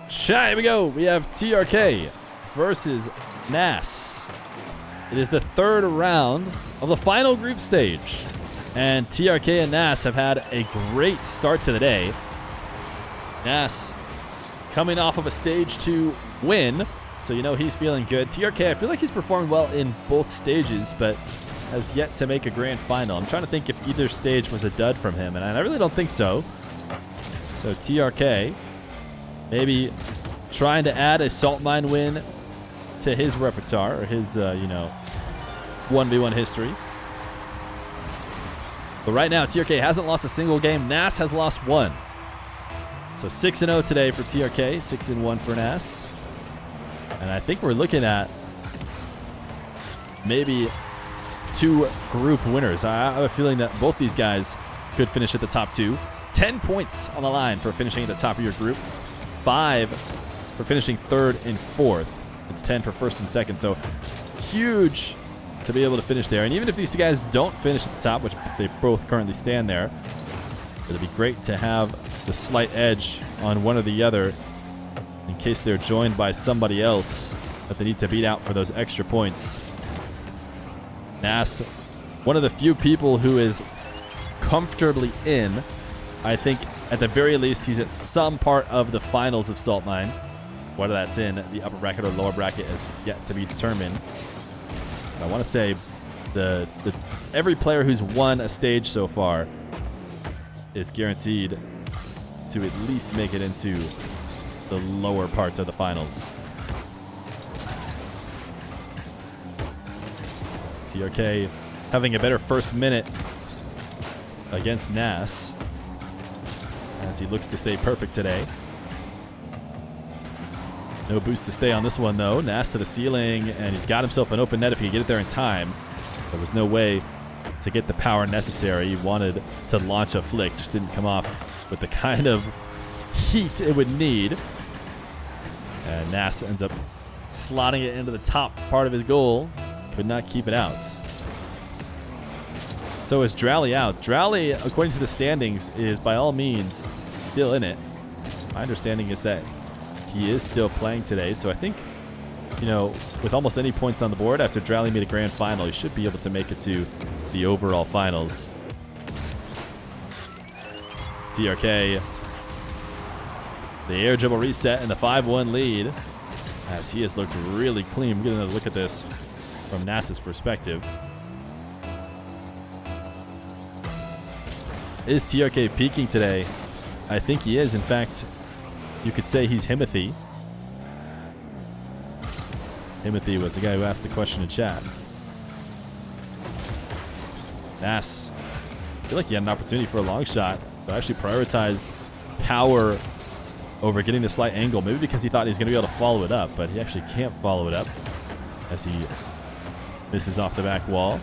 Chat, here we go. We have TRK versus Nass. It is the third round of the final group stage. And TRK and Nass have had a great start to the day. Nass coming off of a stage 2 win, so you know he's feeling good. TRK, I feel like he's performed well in both stages, but has yet to make a grand final. I'm trying to think if either stage was a dud from him, and I really don't think so. So TRK maybe trying to add a salt mine win to his repertoire, or his, 1v1 history. But right now, TRK hasn't lost a single game. Nass has lost one. So 6-0 today for TRK, 6-1 for Nass. And I think we're looking at maybe 2 group winners. I have a feeling that both these guys could finish at the top 2. 10 points on the line for finishing at the top of your group. 5 for finishing 3rd and 4th. It's 10 for 1st and 2nd. So huge to be able to finish there. And even if these guys don't finish at the top, which they both currently stand there, it'd be great to have the slight edge on one or the other in case they're joined by somebody else that they need to beat out for those extra points. Nass, one of the few people who is comfortably in. I think at the very least he's at some part of the finals of Salt Mine. Whether that's in the upper bracket or lower bracket is yet to be determined. I want to say every player who's won a stage so far is guaranteed to at least make it into the lower part of the finals. TRK having a better first minute against Nass as he looks to stay perfect today. No boost to stay on this one, though. Nass to the ceiling, and he's got himself an open net if he can get it there in time. There was no way to get the power necessary. He wanted to launch a flick, just didn't come off with the kind of heat it would need. And Nass ends up slotting it into the top part of his goal. Could not keep it out. So is Drally out. Drally, according to the standings, is by all means still in it. My understanding is that he is still playing today, so I think, with almost any points on the board after Drally made a grand final, he should be able to make it to the overall finals. TRK, the air dribble reset and the 5-1 lead, as he has looked really clean. We're getting another look at this from Nass's perspective. Is TRK peaking today? I think he is. In fact, you could say he's Himothy. Himothy was the guy who asked the question in chat. Nass, I feel like he had an opportunity for a long shot, but actually prioritized power over getting the slight angle, maybe because he thought he was going to be able to follow it up, but he actually can't follow it up as he misses off the back wall.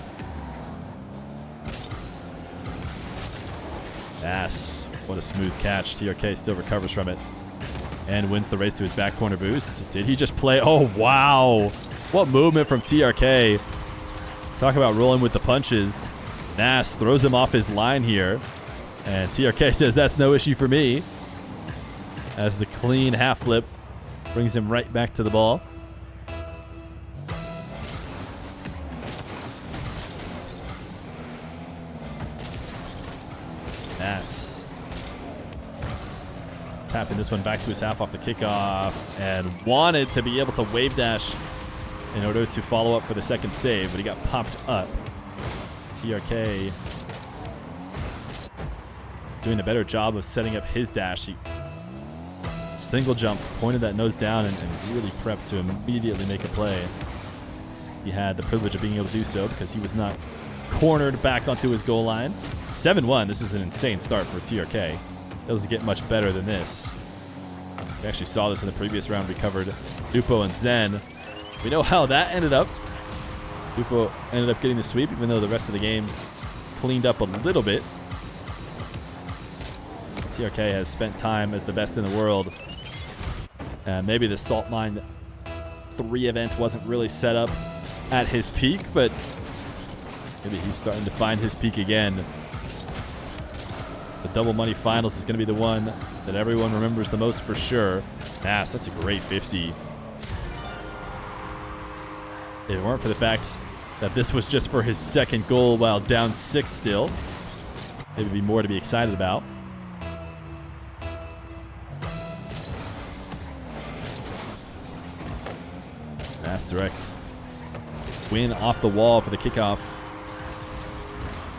Nass, what a smooth catch. TRK still recovers from it and wins the race to his back corner boost. Did he just play? Oh, wow. What movement from TRK. Talk about rolling with the punches. Nass throws him off his line here. And TRK says, that's no issue for me. As the clean half flip brings him right back to the ball. Nass tapping this one back to his half off the kickoff and wanted to be able to wave dash in order to follow up for the second save, but he got popped up. TRK doing a better job of setting up his dash. He single jump, pointed that nose down, and really prepped to immediately make a play. He had the privilege of being able to do so because he was not cornered back onto his goal line. 7-1. This is an insane start for TRK. It doesn't get much better than this. We actually saw this in the previous round. We covered Dupo and Zen. We know how that ended up. Dupo ended up getting the sweep, even though the rest of the games cleaned up a little bit. TRK has spent time as the best in the world. Maybe the Salt Mine 3 event wasn't really set up at his peak, but maybe he's starting to find his peak again. The double money finals is going to be the one that everyone remembers the most for sure. Nass, that's a great 50. If it weren't for the fact that this was just for his second goal while down 6 still, it would be more to be excited about. Nass direct. Win off the wall for the kickoff.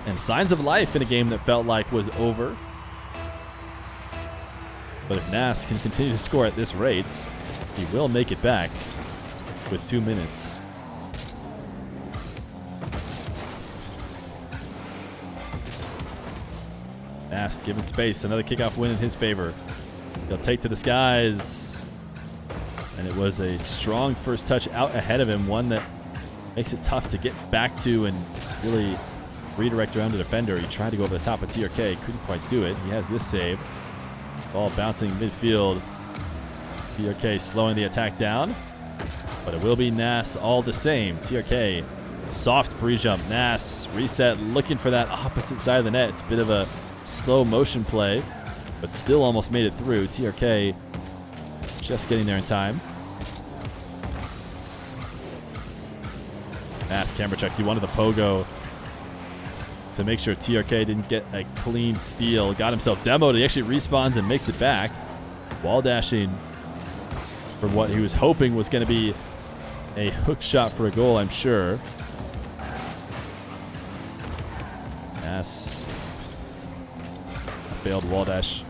And signs of life in a game that felt like was over. But if Nass can continue to score at this rate, he will make it back with 2 minutes. Nass given space. Another kickoff win in his favor. He'll take to the skies. And it was a strong first touch out ahead of him. One that makes it tough to get back to and really redirect around the defender. He tried to go over the top of TRK. Couldn't quite do it. He has this save. Ball bouncing midfield. TRK slowing the attack down. But it will be Nass all the same. TRK, soft pre-jump. Nass, reset, looking for that opposite side of the net. It's a bit of a slow motion play, but still almost made it through. TRK just getting there in time. Nass camera checks. He wanted the pogo to make sure TRK didn't get a clean steal. Got himself demoed. He actually respawns and makes it back. Wall dashing for what he was hoping was going to be a hook shot for a goal, I'm sure. Nass, failed wall dash,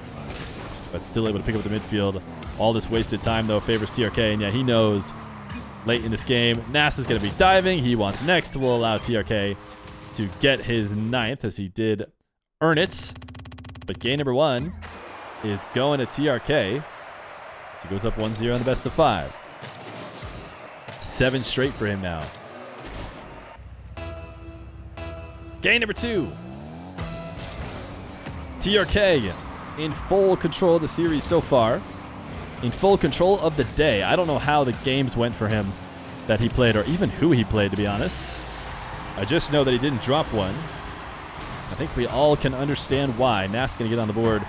but still able to pick up the midfield. All this wasted time, though, favors TRK. And yeah, he knows late in this game, Nass is going to be diving. He wants next. Will allow TRK to get his 9th, as he did earn it. But game number 1 is going to TRK. He goes up 1-0 in the best of 5. 7 straight for him now. Game number 2. TRK in full control of the series so far. In full control of the day. I don't know how the games went for him that he played, or even who he played, to be honest. I just know that he didn't drop one. I think we all can understand why. Nass going to get on the board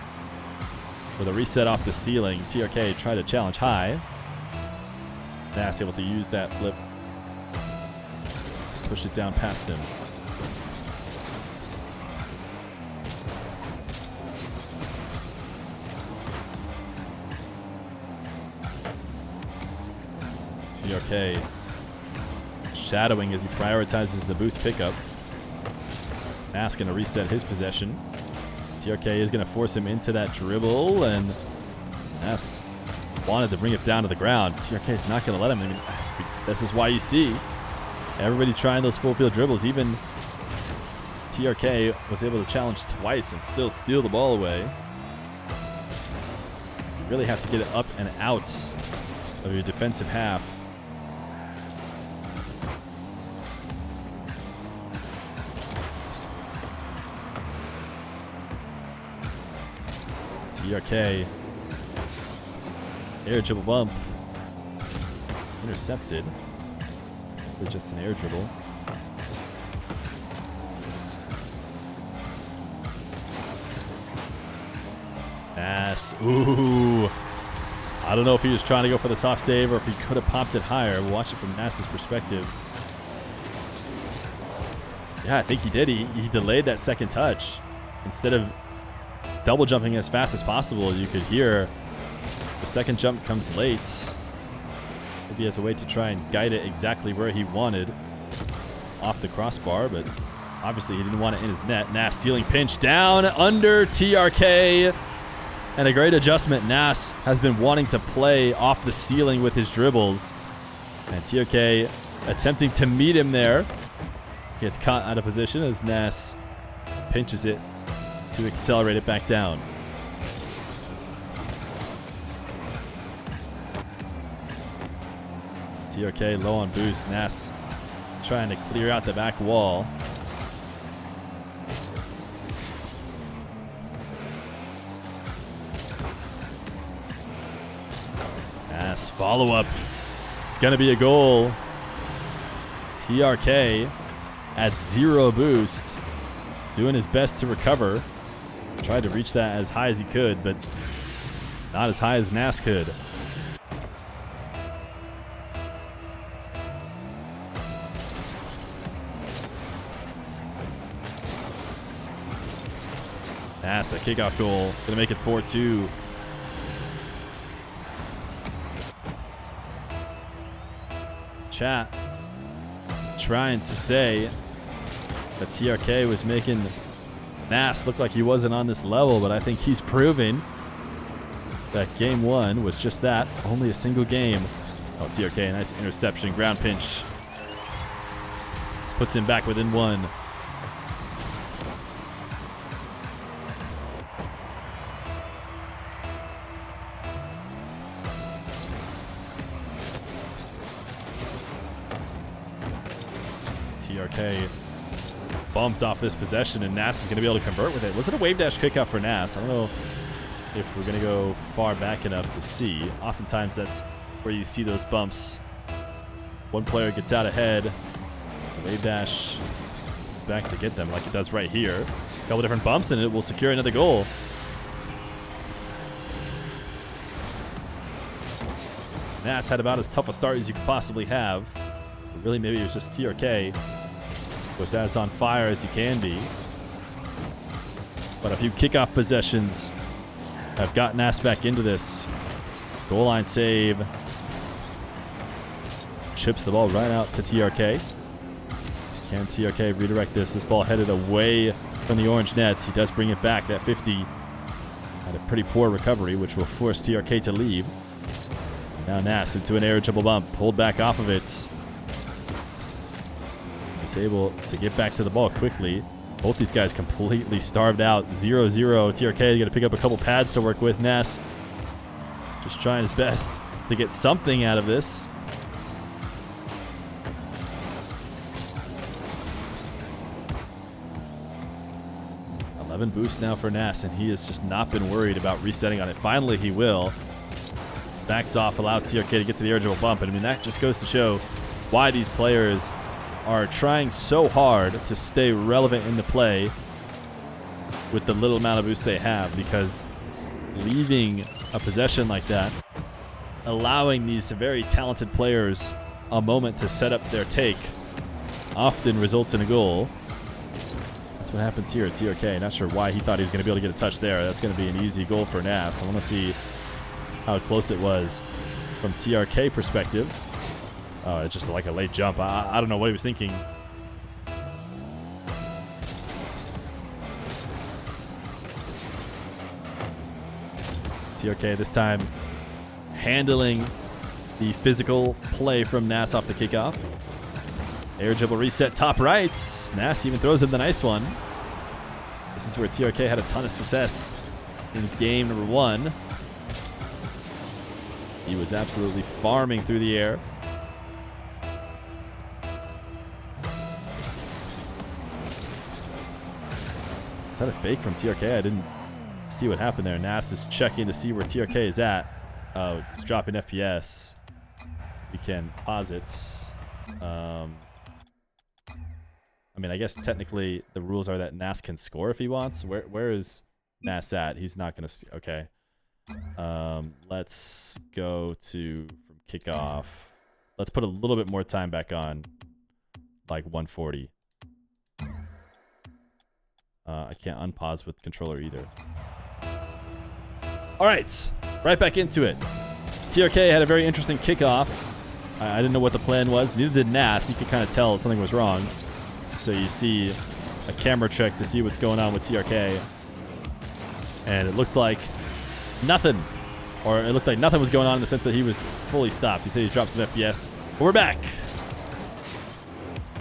with a reset off the ceiling. TRK tried to challenge high. Nass able to use that flip to push it down past him. TRK shadowing as he prioritizes the boost pickup. Nass going to reset his possession. TRK is going to force him into that dribble, and Nass wanted to bring it down to the ground. TRK is not going to let him. I mean, this is why you see everybody trying those full field dribbles. Even TRK was able to challenge twice and still steal the ball away. You really have to get it up and out of your defensive half. TRK, air dribble bump, intercepted with just an air dribble. Nass, ooh. I don't know if he was trying to go for the soft save or if he could have popped it higher. We'll watch it from Nass's perspective. Yeah, I think he did. He delayed that second touch. Instead of double jumping as fast as possible, you could hear the second jump comes late. Maybe as a way to try and guide it exactly where he wanted off the crossbar, but obviously he didn't want it in his net. Nass stealing pinch down under TRK, and a great adjustment. Nass has been wanting to play off the ceiling with his dribbles, and TRK attempting to meet him there. Gets caught out of position as Nass pinches it to accelerate it back down. TRK low on boost. Nass trying to clear out the back wall. Nass follow up. It's going to be a goal. TRK at 0 boost, doing his best to recover. Tried to reach that as high as he could, but not as high as Nass could. Nass, a kickoff goal. Gonna make it 4-2. Chat trying to say that TRK was making Nass look like he wasn't on this level, but I think he's proven that game one was just that. Only a single game. Oh, TRK, nice interception, ground pinch. Puts him back within one. TRK bumped off this possession, and Nass is going to be able to convert with it. Was it a wave dash kickoff for Nass? I don't know if we're going to go far back enough to see. Oftentimes that's where you see those bumps. One player gets out ahead. The wave dash is back to get them like it does right here. A couple different bumps, and it will secure another goal. Nass had about as tough a start as you could possibly have. But really, maybe it was just TRK was as on fire as he can be. But a few kickoff possessions have got Nass back into this. Goal line save. Chips the ball right out to TRK. Can TRK redirect this? This ball headed away from the orange nets. He does bring it back. That 50 had a pretty poor recovery, which will force TRK to leave. Now Nass into an air dribble bump. Pulled back off of it. He's able to get back to the ball quickly. Both these guys completely starved out. 0-0. TRK going to pick up a couple pads to work with. Nass just trying his best to get something out of this. Boost now for Nass, and he has just not been worried about resetting on it. Finally, he will. Backs off, allows TRK to get to the air dribble bump. And I mean, that just goes to show why these players are trying so hard to stay relevant in the play with the little amount of boost they have, because leaving a possession like that, allowing these very talented players a moment to set up their take, often results in a goal. That's what happens here at TRK. Not sure why he thought he was going to be able to get a touch there. That's going to be an easy goal for Nass. I want to see how close it was from TRK perspective. Oh, it's just like a late jump. I don't know what he was thinking. TRK this time handling the physical play from Nass off the kickoff. Air dribble reset, top right. Nass even throws him the nice one. This is where TRK had a ton of success in game number one. He was absolutely farming through the air. Is that a fake from TRK? I didn't see what happened there. Nass is checking to see where TRK is at. Oh, it's dropping FPS. We can pause it. I mean, I guess technically the rules are that Nass can score if he wants. Where is Nass at? He's not going to... Okay. Let's go to from kickoff. Let's put a little bit more time back on, like 140. I can't unpause with controller either. All right, right back into it. TRK had a very interesting kickoff. I didn't know what the plan was. Neither did Nass. You could kind of tell something was wrong. So you see a camera check to see what's going on with TRK. And it looked like nothing. Or it looked like nothing was going on in the sense that he was fully stopped. He said he dropped some FPS. But we're back.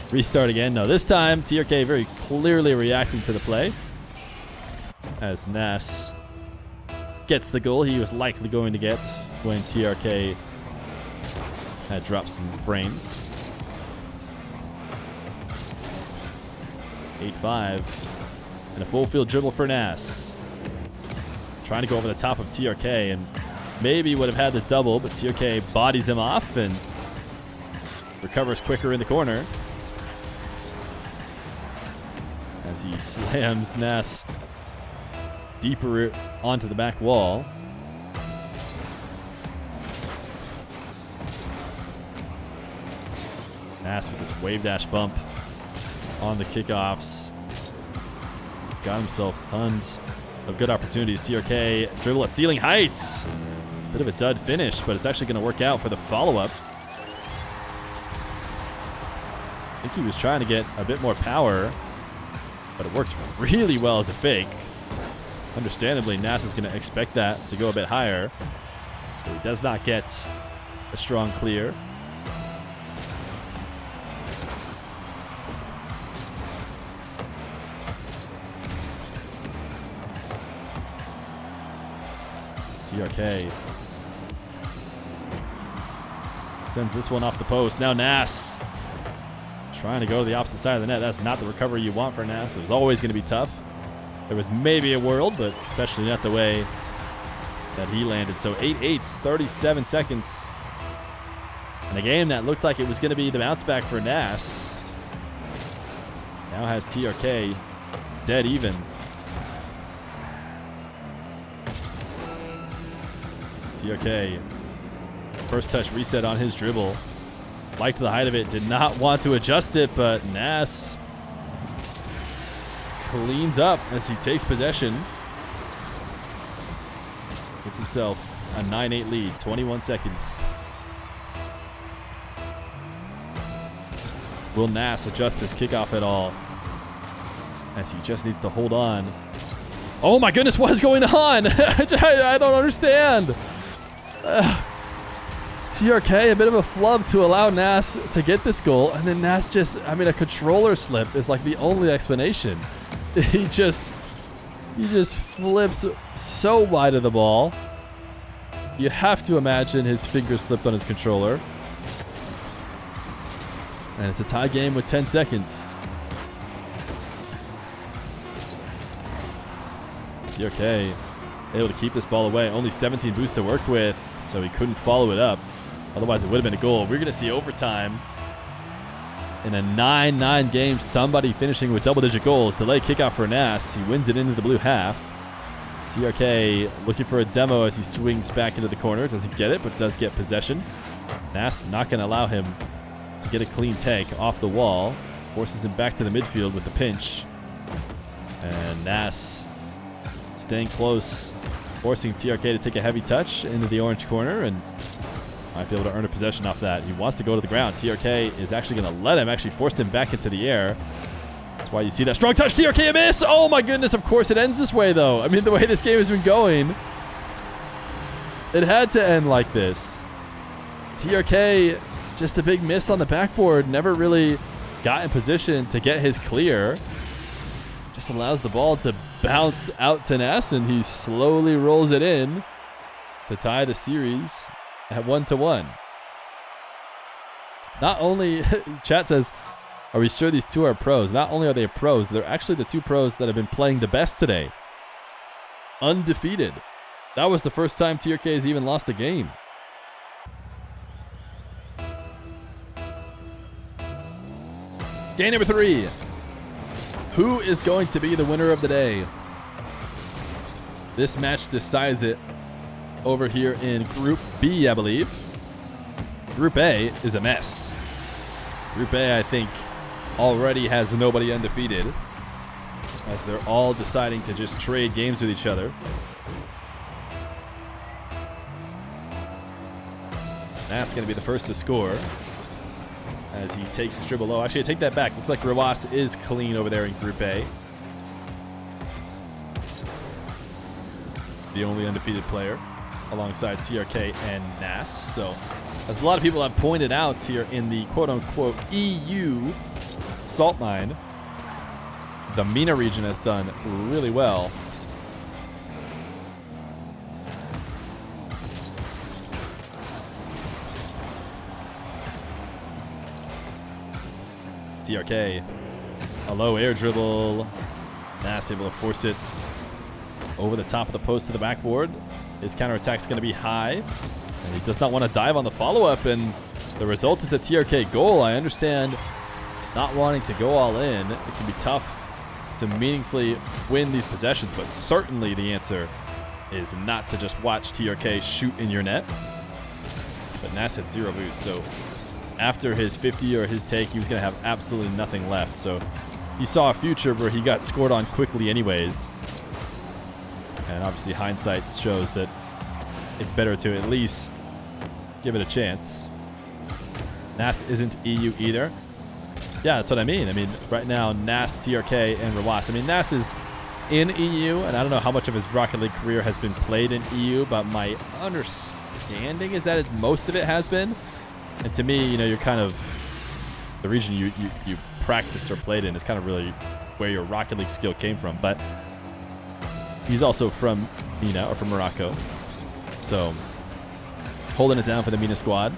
Restart again. No, this time TRK very clearly reacting to the play. As Nass gets the goal he was likely going to get when TRK had dropped some frames. 8-5. And a full field dribble for Nass. Trying to go over the top of TRK and maybe would have had the double, but TRK bodies him off and recovers quicker in the corner. As he slams Nass deeper onto the back wall. Nass with this wave dash bump on the kickoffs. He's got himself tons of good opportunities. TRK dribble at ceiling heights. Bit of a dud finish, but it's actually going to work out for the follow-up. I think he was trying to get a bit more power, but it works really well as a fake. Understandably, Nass is going to expect that to go a bit higher, so he does not get a strong clear. TRK sends this one off the post. Now Nass trying to go to the opposite side of the net. That's not the recovery you want for Nass. It was always going to be tough. There was maybe a world, but especially not the way that he landed. So 8-8, 37 seconds. And a game that looked like it was going to be the bounce back for Nass now has TRK dead even. TRK, first touch reset on his dribble. Liked the height of it, did not want to adjust it, but Nass cleans up as he takes possession. Gets himself a 9-8 lead, 21 seconds. Will Nass adjust this kickoff at all? As he just needs to hold on. Oh my goodness, what is going on? I don't understand. TRK, a bit of a flub to allow Nass to get this goal, and then Nass just, I mean, a controller slip is like the only explanation. He just flips so wide of the ball. You have to imagine his finger slipped on his controller. And it's a tie game with 10 seconds. TRK able to keep this ball away. Only 17 boosts to work with, so he couldn't follow it up. Otherwise, it would have been a goal. We're going to see overtime in a 9-9 game. Somebody finishing with double-digit goals. Delay kickoff for Nass. He wins it into the blue half. TRK looking for a demo as he swings back into the corner. Doesn't get it, but does get possession. Nass not going to allow him to get a clean take off the wall. Forces him back to the midfield with the pinch. And Nass staying close, forcing TRK to take a heavy touch into the orange corner, and might be able to earn a possession off that. He wants to go to the ground. TRK is actually going to let him, actually forced him back into the air. That's why you see that strong touch. TRK a miss. Oh my goodness, of course it ends this way though. I mean, the way this game has been going, it had to end like this. TRK, just a big miss on the backboard, never really got in position to get his clear. Just allows the ball to bounce out to Nass, and he slowly rolls it in to tie the series at 1-1. Not only, chat says, are we sure these two are pros? Not only are they pros, they're actually the two pros that have been playing the best today. Undefeated. That was the first time TRK has even lost a game. Game number 3. Who is going to be the winner of the day? This match decides it over here in Group B, I believe. Group A is a mess. Group A, I think, already has nobody undefeated, as they're all deciding to just trade games with each other. Nass going to be the first to score as he takes his dribble low. Actually, I take that back. Looks like Rawas is clean over there in Group A. The only undefeated player alongside TRK and Nass. So, as a lot of people have pointed out here in the quote-unquote EU salt mine, the MENA region has done really well. TRK, a low air dribble. Nass able to force it over the top of the post to the backboard. His counterattack is going to be high, and he does not want to dive on the follow-up, and the result is a TRK goal. I understand not wanting to go all in. It can be tough to meaningfully win these possessions, but certainly the answer is not to just watch TRK shoot in your net. But Nass had 0 boost, so after his 50 or his take, he was going to have absolutely nothing left. So he saw a future where he got scored on quickly anyways. And obviously hindsight shows that it's better to at least give it a chance. Nass isn't EU either. Yeah, that's what I mean. I mean, right now, Nass, TRK, and Rawas. I mean, Nass is in EU, and I don't know how much of his Rocket League career has been played in EU, but my understanding is that most of it has been. And to me, you know, you're kind of, the region you practiced or played in is kind of really where your Rocket League skill came from. But he's also from MENA, or from Morocco. So, holding it down for the MENA squad.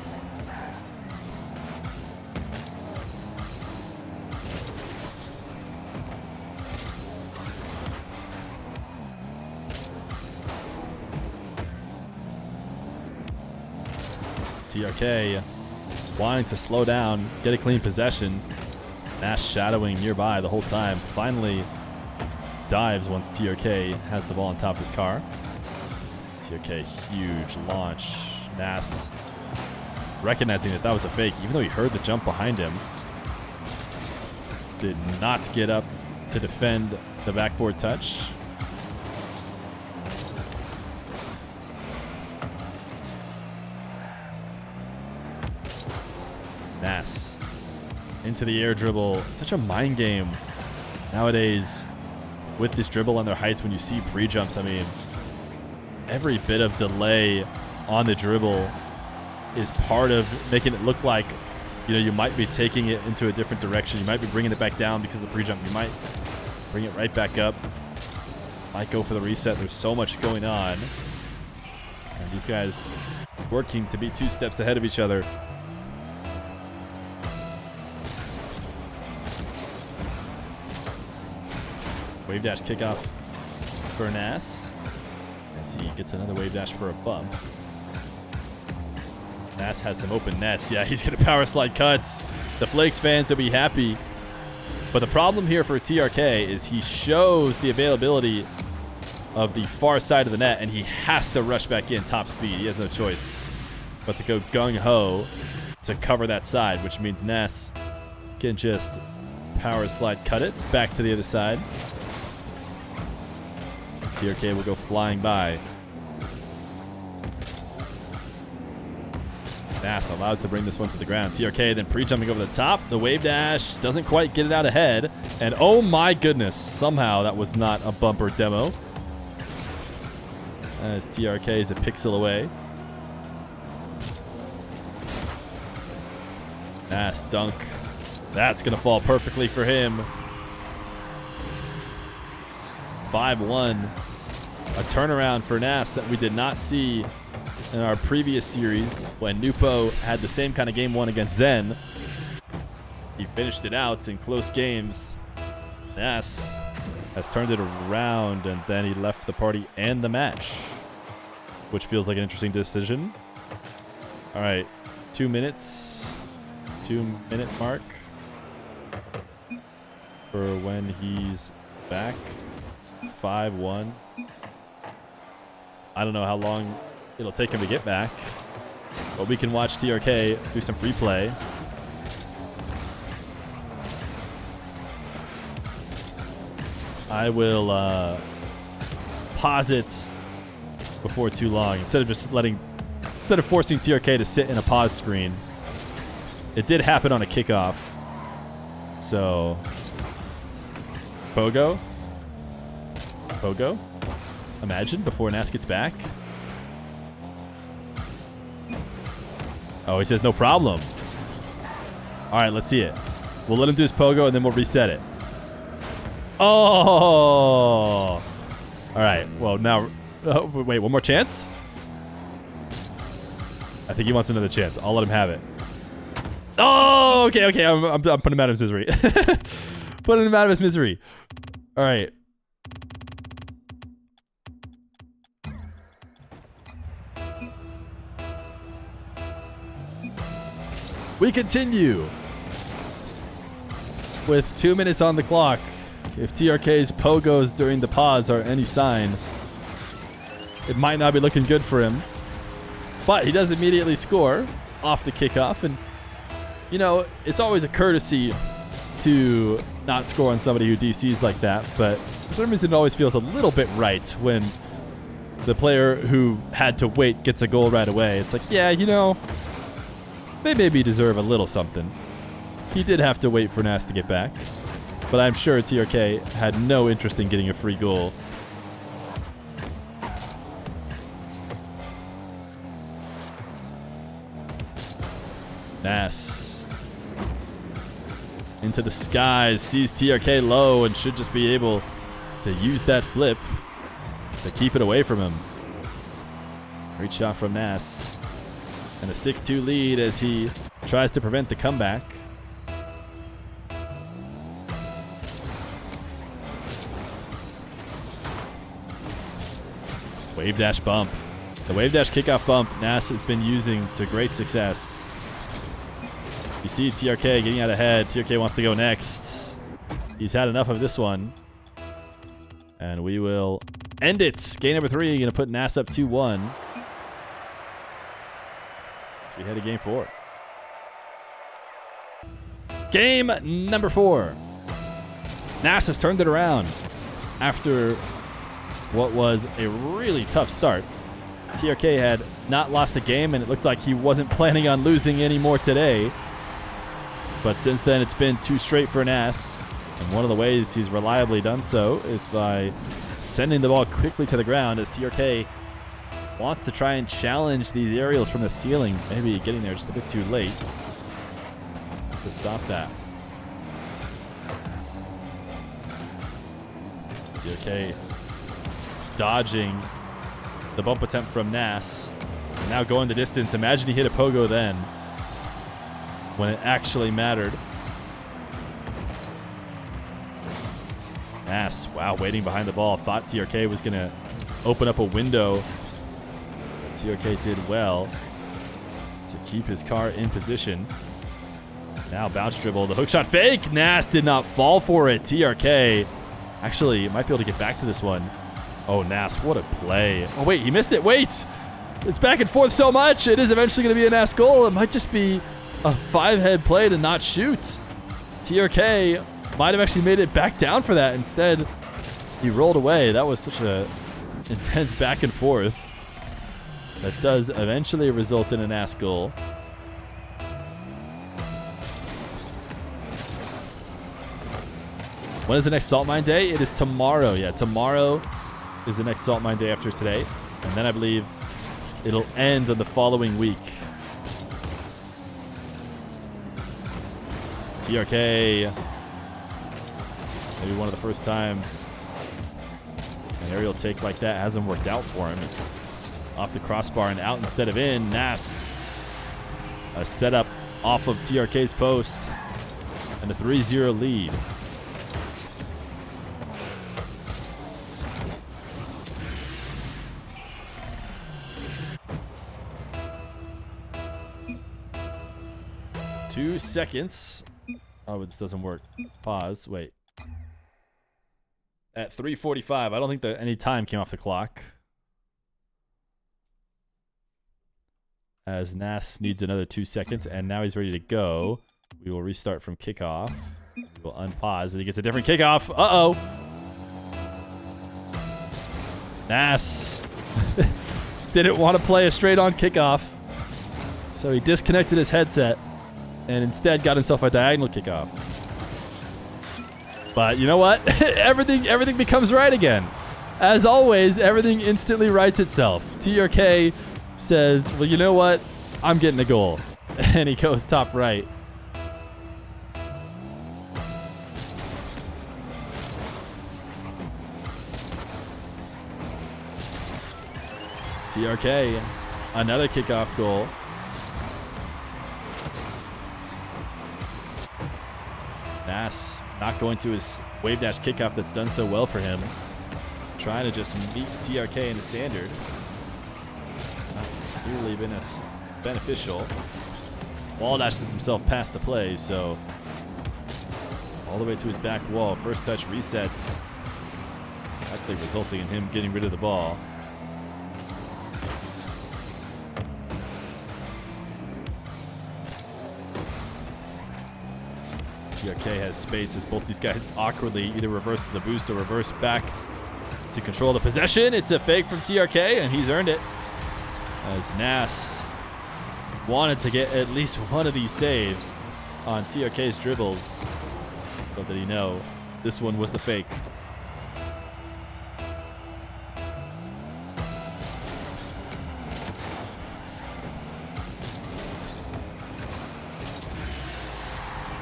TRK wanting to slow down, get a clean possession. Nass shadowing nearby the whole time. Finally dives once TRK has the ball on top of his car. TRK, huge launch. Nass recognizing that was a fake, even though he heard the jump behind him. Did not get up to defend the backboard touch. Nass into the air dribble. Such a mind game nowadays with this dribble on their heights. When you see pre-jumps, I mean, every bit of delay on the dribble is part of making it look like, you know, you might be taking it into a different direction. You might be bringing it back down because of the pre-jump. You might bring it right back up. Might go for the reset. There's so much going on. And these guys working to be 2 steps ahead of each other. Wave dash kickoff for Nass. As he gets another wave dash for a bump. Nass has some open nets. Yeah, he's going to power slide cuts. The Flakes fans will be happy. But the problem here for TRK is he shows the availability of the far side of the net, and he has to rush back in top speed. He has no choice but to go gung-ho to cover that side, which means Nass can just power slide cut it back to the other side. TRK will go flying by. Nass allowed to bring this one to the ground. TRK then pre-jumping over the top. The wave dash doesn't quite get it out ahead. And oh my goodness, somehow that was not a bumper demo. As TRK is a pixel away. Nass dunk. That's going to fall perfectly for him. 5-1. A turnaround for Nass that we did not see in our previous series when Nupo had the same kind of game 1 against Zen. He finished it out in close games. Nass has turned it around, and then he left the party and the match, which feels like an interesting decision. All right, 2 minutes, 2-minute mark for when he's back. 5-1. I don't know how long it'll take him to get back, but we can watch TRK do some free play. I will pause it before too long instead of forcing TRK to sit in a pause screen. It did happen on a kickoff. So Pogo, imagine before Nass gets back. Oh, he says no problem. All right, let's see it. We'll let him do his pogo, and then we'll reset it. Oh! All right, well, now... Oh, wait, one more chance? I think he wants another chance. I'll let him have it. Oh, okay. I'm putting him out of his misery. Putting him out of his misery. All right. We continue with 2 minutes on the clock. If TRK's pogos during the pause are any sign, it might not be looking good for him. But he does immediately score off the kickoff. And, you know, it's always a courtesy to not score on somebody who DCs like that. But for some reason, it always feels a little bit right when the player who had to wait gets a goal right away. It's like, yeah, you know, they maybe deserve a little something. He did have to wait for Nass to get back. But I'm sure TRK had no interest in getting a free goal. Nass into the skies, sees TRK low and should just be able to use that flip to keep it away from him. Great shot from Nass. And a 6-2 lead as he tries to prevent the comeback. Wave dash bump. The wave dash kickoff bump Nass has been using to great success. You see TRK getting out ahead. TRK wants to go next. He's had enough of this one. And we will end it. Game number 3, going to put Nass up 2-1. As we head to game 4. Game number 4. Nass has turned it around after what was a really tough start. TRK had not lost a game, and it looked like he wasn't planning on losing any more today. But since then, it's been 2 straight for Nass. And one of the ways he's reliably done so is by sending the ball quickly to the ground as TRK wants to try and challenge these aerials from the ceiling. Maybe getting there just a bit too late to stop that. TRK dodging the bump attempt from Nass. And now going the distance. Imagine he hit a pogo then, when it actually mattered. Nass, wow, waiting behind the ball. Thought TRK was going to open up a window. But TRK did well to keep his car in position. Now bounce dribble, the hook shot fake. Nass did not fall for it. TRK actually might be able to get back to this one. Oh, Nass, what a play. Oh, wait, he missed it. Wait, it's back and forth so much. It is eventually going to be a Nass goal. It might just be a 5-head play to not shoot. TRK might have actually made it back down for that. Instead, he rolled away. That was such a intense back and forth. That does eventually result in a Nass goal. When is the next Salt Mine Day? It is tomorrow. Yeah, tomorrow is the next Salt Mine Day after today. And then I believe it'll end on the following week. TRK, maybe one of the first times an aerial take like that hasn't worked out for him. It's off the crossbar and out instead of in. Nass, a setup off of TRK's post, and a 3-0 lead. Two seconds. Oh, this doesn't work. Pause. Wait. At 3:45, I don't think that any time came off the clock. As Nass needs another 2 seconds, and now he's ready to go. We will restart from kickoff. We will unpause, and he gets a different kickoff. Uh-oh. Nass didn't want to play a straight-on kickoff, so he disconnected his headset and instead got himself a diagonal kickoff. But you know what? everything becomes right again. As always, everything instantly rights itself. TRK says, well, you know what? I'm getting a goal. And he goes top right. TRK, another kickoff goal. Nass not going to his wave dash kickoff that's done so well for him. Trying to just meet TRK in the standard. Not really been as beneficial. Wall dashes himself past the play, so all the way to his back wall. First touch resets, likely resulting in him getting rid of the ball. TRK has space as both these guys awkwardly either reverse the boost or reverse back to control the possession. It's a fake from TRK, and he's earned it. As Nass wanted to get at least one of these saves on TRK's dribbles. But did he know this one was the fake?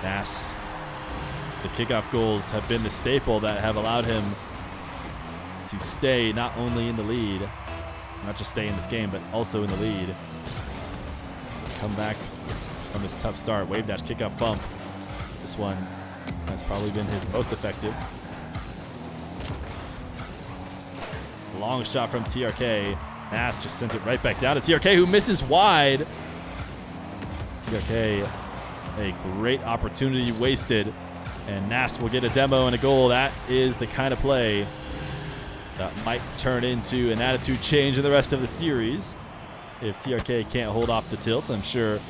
Nass. The kickoff goals have been the staple that have allowed him to stay not only in the lead, not just stay in this game, but also in the lead. Come back from his tough start. Wave dash kickoff bump. This one has probably been his most effective. Long shot from TRK. Nass just sent it right back down to TRK, who misses wide. TRK, a great opportunity wasted. And Nass will get a demo and a goal. That is the kind of play that might turn into an attitude change in the rest of the series. If TRK can't hold off the tilt, I'm sure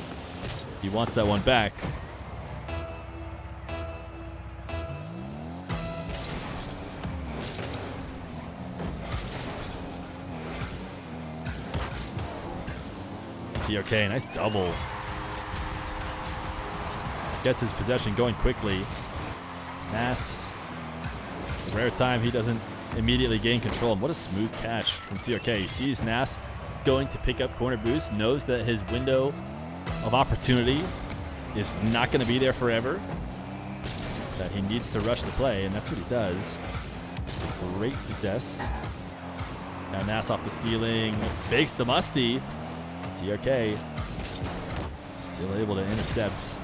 he wants that one back. TRK, nice double. Gets his possession going quickly. Nass, a rare time he doesn't immediately gain control. And what a smooth catch from TRK. He sees Nass going to pick up corner boost, knows that his window of opportunity is not going to be there forever, that he needs to rush the play, and that's what he does. Great success. Now Nass off the ceiling, fakes the musty. TRK still able to intercept.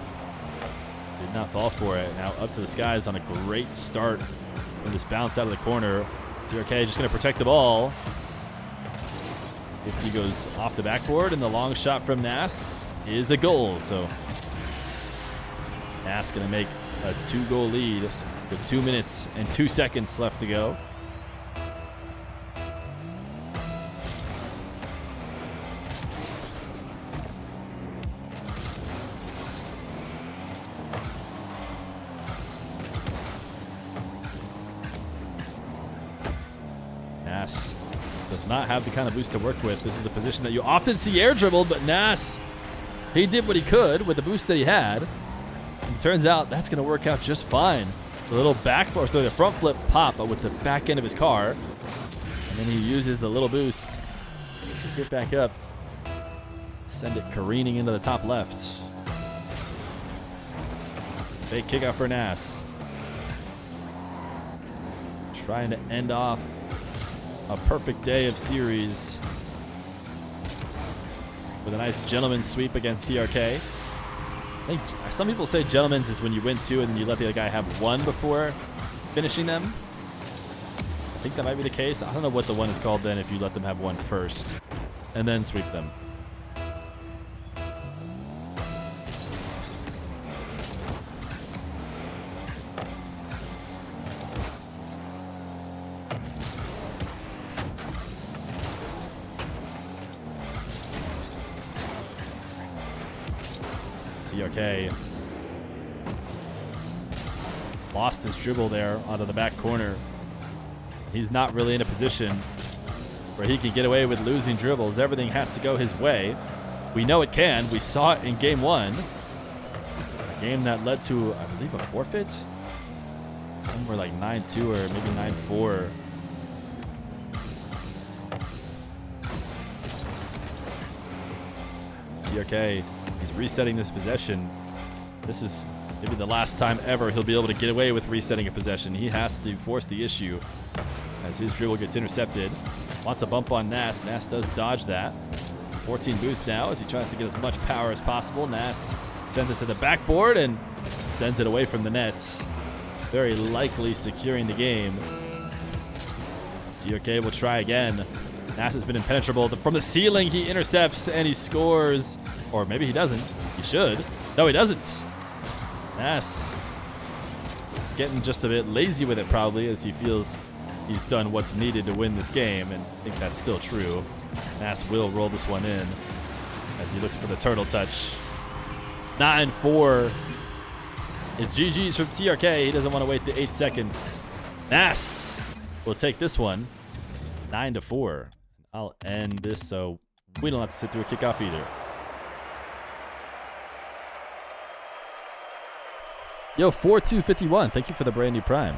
Did not fall for it. Now up to the skies on a great start from this bounce out of the corner. TRK just going to protect the ball. 50 goes off the backboard, and the long shot from Nass is a goal. So Nass going to make a 2-goal lead with 2 minutes and 2 seconds left to go. Nass does not have the kind of boost to work with. This is a position that you often see air dribbled, but Nass, he did what he could with the boost that he had. And it turns out that's going to work out just fine. The little the front flip pop, but with the back end of his car. And then he uses the little boost to get back up, send it careening into the top left. Fake kickoff for Nass. Trying to end off a perfect day of series with a nice gentleman's sweep against TRK. I think some people say gentleman's is when you win 2 and then you let the other guy have 1 before finishing them. I think that might be the case. I don't know what the one is called then if you let them have 1 first and then sweep them. TRK lost his dribble there onto the back corner. He's not really in a position where he can get away with losing dribbles. Everything has to go his way. We know it can. We saw it in game 1. A game that led to, I believe, a forfeit. Somewhere like 9-2 or maybe 9-4. TRK, he's resetting this possession. This is maybe the last time ever he'll be able to get away with resetting a possession. He has to force the issue as his dribble gets intercepted. Wants a bump on Nass. Nass does dodge that. 14 boost now as he tries to get as much power as possible. Nass sends it to the backboard and sends it away from the nets. Very likely securing the game. TRK will try again. Nass has been impenetrable. From the ceiling, he intercepts and he scores. Or maybe he doesn't. He should. No, he doesn't. Nass getting just a bit lazy with it probably, as he feels he's done what's needed to win this game, and I think that's still true. Nass will roll this one in as he looks for the turtle touch. 9-4. It's GG's from TRK. He doesn't want to wait the 8 seconds. Nass will take this one. 9-4. I'll end this so we don't have to sit through a kickoff either. Yo, 4251. Thank you for the brand new Prime.